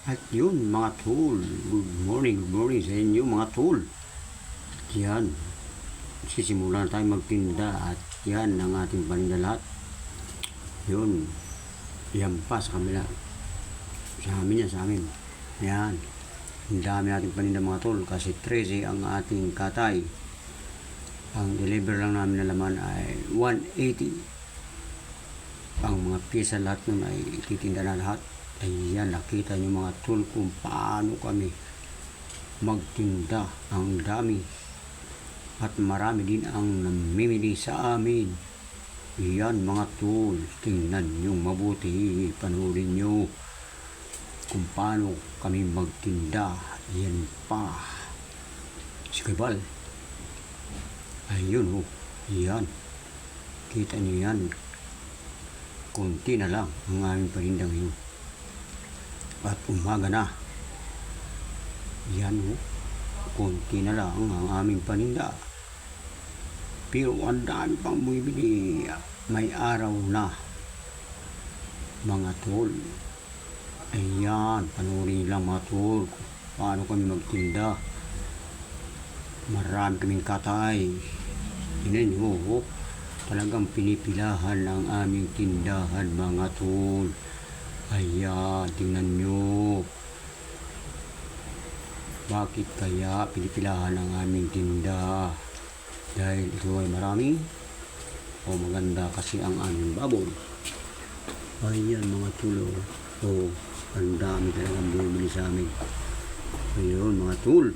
At yun mga tol, good morning sa inyo mga tol. At yan, sisimulan na tayo magtinda at yan ang ating paninda lahat. Yun, yan pa sa kamila. Sa amin yan, sa amin. Yan, ang dami nating paninda mga tol kasi 13 ang ating katay. Ang deliver lang namin na laman ay 180. Ang mga pyesa lahat nun ay titinda na lahat. Ayan, nakita nyo mga tol kung paano kami magtinda. Ang dami at marami din ang namimili sa amin. Ayan mga tol, tingnan nyo mabuti, panoorin nyo kung paano kami magtinda. Ayan pa si Kebal. Ayun yan, kita nyo yan, konti na lang ang aming paninda ngayon. At umaga na. Yan konti na lang ang aming paninda. Pero ang dami pang bumibili. May araw na. Mga tol. Ayan, panoorin lang mga tol. Paano kami magtinda. Marami kaming katay. Tingnan nyo, talagang pinipilahan ang aming tindahan mga tol. Ayan, tingnan nyo. Bakit kaya pinipilahan ang aming tinda? Dahil ito ay marami o maganda kasi ang aming baboy. Ayan mga tulo. O, ang dami talagang bumili sa amin. Ayun mga tul.